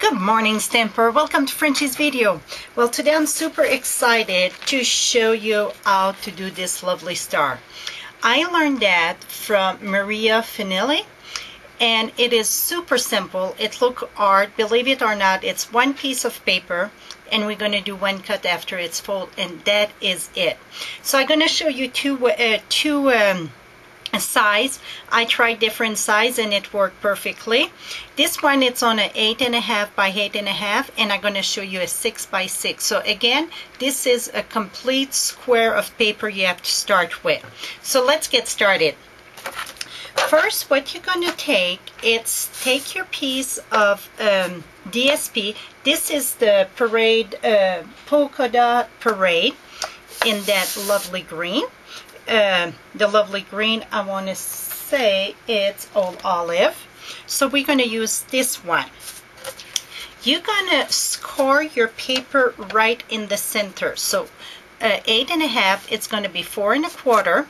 Good morning, Stamper. Welcome to Frenchie's video. Well, today I'm super excited to show you how to do this lovely star. I learned that from Maria Finelli, and it is super simple. It looks hard. Believe it or not, it's one piece of paper, and we're going to do one cut after it's folded, and that is it. So I'm going to show you two size. I tried different size and it worked perfectly. This one, it's on an 8.5 by 8.5, and I'm going to show you a 6 by 6. So again, this is a complete square of paper you have to start with. So let's get started. First, what you're going to take your piece of DSP. This is the Parade Polka Dot Parade in that lovely green. The lovely green, I want to say it's Old Olive. So we're going to use this one. You're going to score your paper right in the center. So 8.5, it's going to be 4 1/4.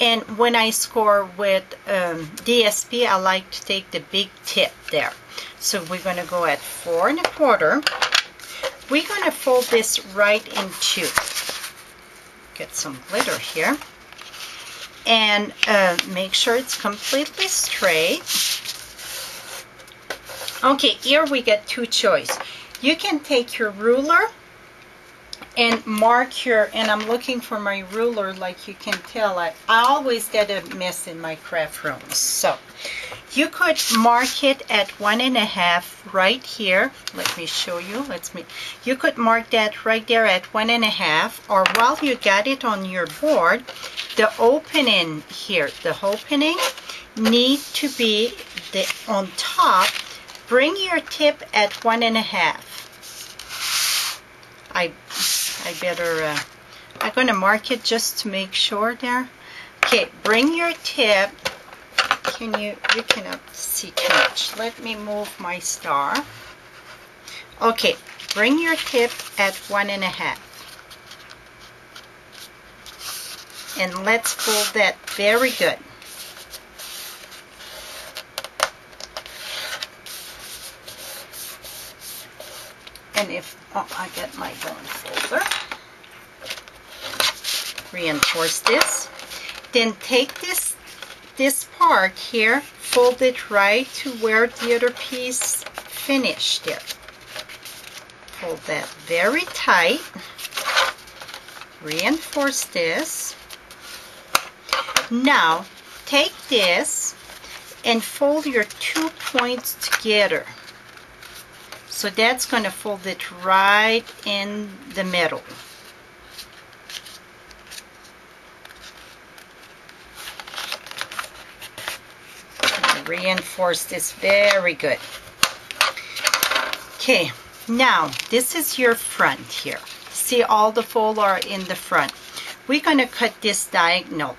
And when I score with DSP, I like to take the big tip there. So we're going to go at 4 1/4. We're going to fold this right in two. Get some glitter here. And make sure it's completely straight. Okay, here we get two choices. You can take your ruler and mark your, and I'm looking for my ruler, like you can tell, I always get a mess in my craft rooms. So you could mark it at 1.5 right here. Let me show you. You could mark that right there at 1.5, or while you got it on your board, the opening here, the opening need to be on top. Bring your tip at 1.5. I'm going to mark it just to make sure there. Okay, bring your tip. You cannot see too much. Let me move my star. Okay, bring your tip at 1.5. And let's fold that very good. And I get my bone folder. Reinforce this. Then take this part here, fold it right to where the other piece finished there. Fold that very tight. Reinforce this. Now, take this and fold your 2 points together. So that's going to fold it right in the middle. Reinforce this very good. Okay, now this is your front here. See, all the fold are in the front. We're going to cut this diagonal.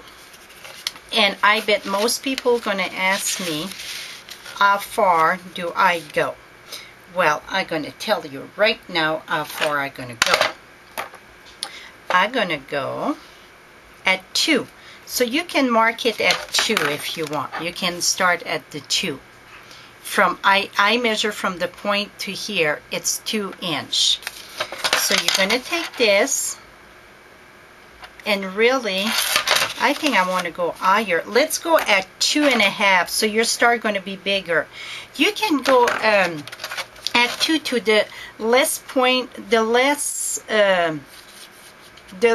And I bet most people are going to ask me, how far do I go? Well, I'm going to tell you right now how far I'm going to go. I'm going to go at 2. So you can mark it at 2 if you want. You can start at the 2. I measure from the point to here, it's 2 inches. So you're going to take this, and really, I think I want to go higher. Let's go at 2.5, so your star going to be bigger. You can go at 2 to the less point, the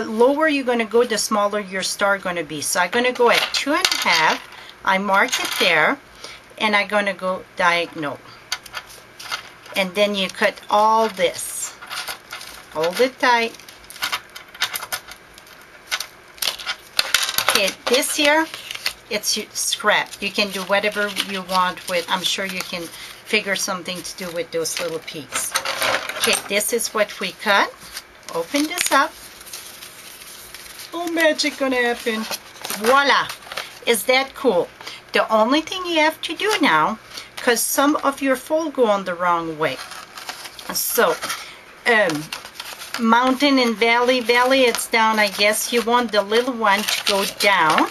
lower you're going to go, the smaller your star going to be. So I'm going to go at 2.5. I mark it there, and I'm going to go diagonal. And then you cut all this. Hold it tight. Okay, this here, it's scrap. You can do whatever you want with. I'm sure you can figure something to do with those little pieces. Okay, this is what we cut. Open this up. Oh, magic gonna happen. Voila! Is that cool? The only thing you have to do now, because some of your fold go on the wrong way. So, mountain and valley, it's down. I guess you want the little one to go down.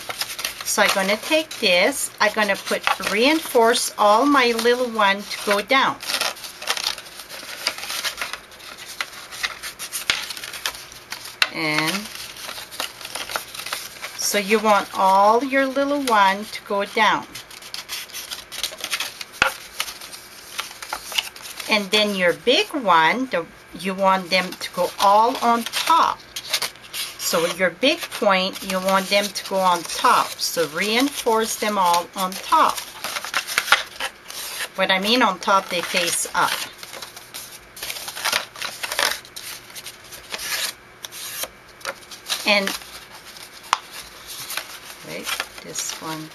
So I'm going to take this, I'm going to reinforce all my little one to go down. And so you want all your little one to go down. And then your big one, you want them to go all on top. So your big point, you want them to go on top. So reinforce them all on top. What I mean on top, they face up. And wait, this one.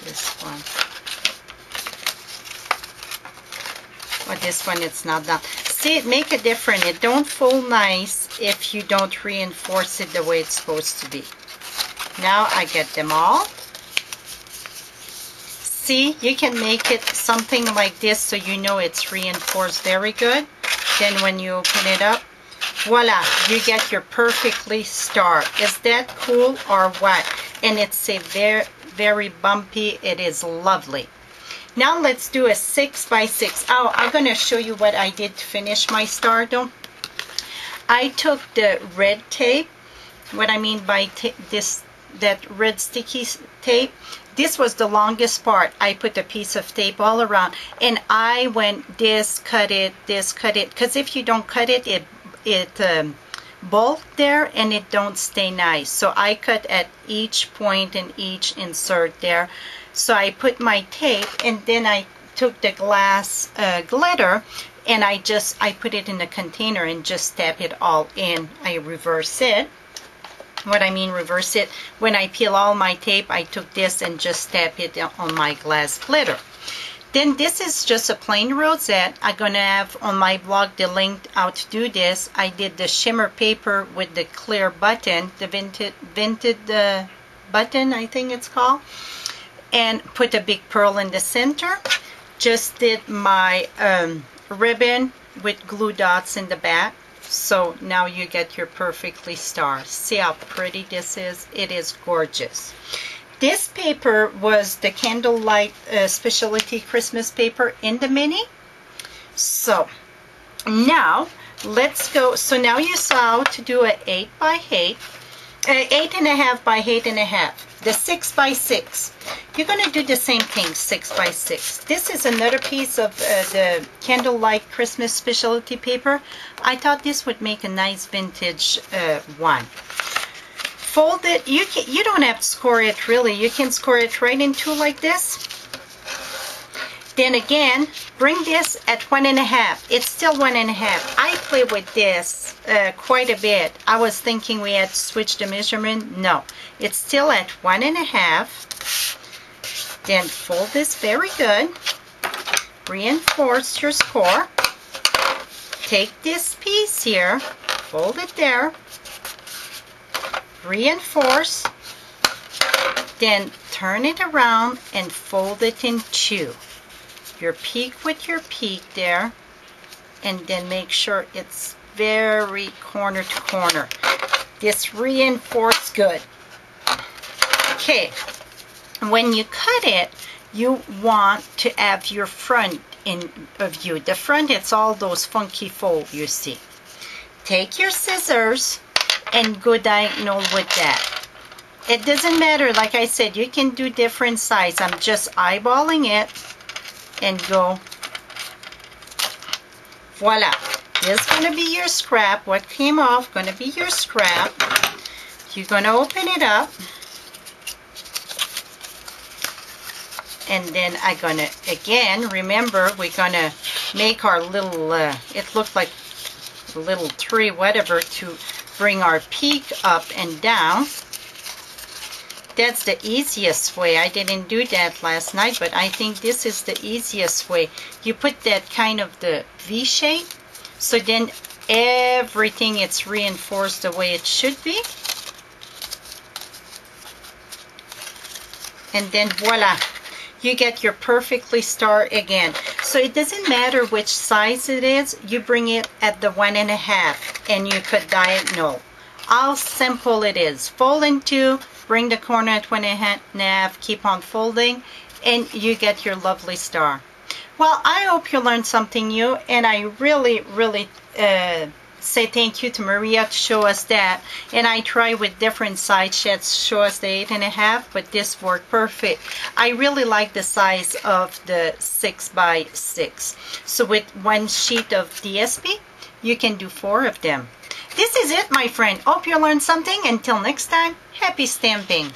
Oh, this one, it's not done. See, it make a difference. It don't fold nice if you don't reinforce it the way it's supposed to be. Now I get them all. See, you can make it something like this so you know it's reinforced very good. Then when you open it up, voila, you get your perfectly star. Is that cool or what? And it's a very, very bumpy. It is lovely. Now let's do a 6 by 6. Oh, I'm going to show you what I did to finish my star though. I took the red tape. What I mean by that red sticky tape, this was the longest part. I put a piece of tape all around and I went this, cut it, because if you don't cut it, it bulk there and it don't stay nice. So I cut at each point and each insert there. So I put my tape and then I took the glass glitter and I put it in a container and just tap it all in. I reverse it. What I mean reverse it, when I peel all my tape, I took this and just tap it on my glass glitter. Then this is just a plain rosette. I'm going to have on my blog the link how to do this. I did the shimmer paper with the clear button, the vinted button, I think it's called. And put a big pearl in the center. Just did my ribbon with glue dots in the back. So now you get your perfectly star. See how pretty this is? It is gorgeous. This paper was the Candlelight Specialty Christmas paper in the mini. So now let's go. So now you saw how to do an 8 by 8. 8.5 by 8.5. The 6 by 6. You're going to do the same thing, 6 by 6. This is another piece of the Candlelight Christmas Specialty paper. I thought this would make a nice vintage one. Fold it. You don't have to score it really. You can score it right in two like this. Then again, bring this at 1.5. It's still 1.5. I play with this quite a bit. I was thinking we had to switch the measurement. No, it's still at 1.5. Then fold this very good. Reinforce your score. Take this piece here, fold it there, reinforce, then turn it around and fold it in two. Your peak with your peak there, and then make sure it's very corner to corner. This reinforced good. Okay, when you cut it, you want to have your front in view. The front, it's all those funky folds you see. Take your scissors and go diagonal with that. It doesn't matter, like I said, you can do different size. I'm just eyeballing it and go. Voila. This is going to be your scrap. What came off going to be your scrap. You're going to open it up. And then I'm going to, again, remember, we're going to make our little, it looked like a little tree, whatever, to bring our peak up and down. That's the easiest way. I didn't do that last night, but I think this is the easiest way. You put that kind of the V shape, so then everything it's reinforced the way it should be. And then voila, you get your perfectly star again. So it doesn't matter which size it is, you bring it at the 1.5 and you cut diagonal. How simple it is. Fold in two, bring the corner at 1.5, keep on folding, and you get your lovely star. Well, I hope you learned something new, and I really say thank you to Maria to show us that. And I try with different size sheds to show us the 8.5, but this worked perfect. I really like the size of the 6x6. So with one sheet of DSP, you can do 4 of them. This is it, my friend. Hope you learned something. Until next time, happy stamping.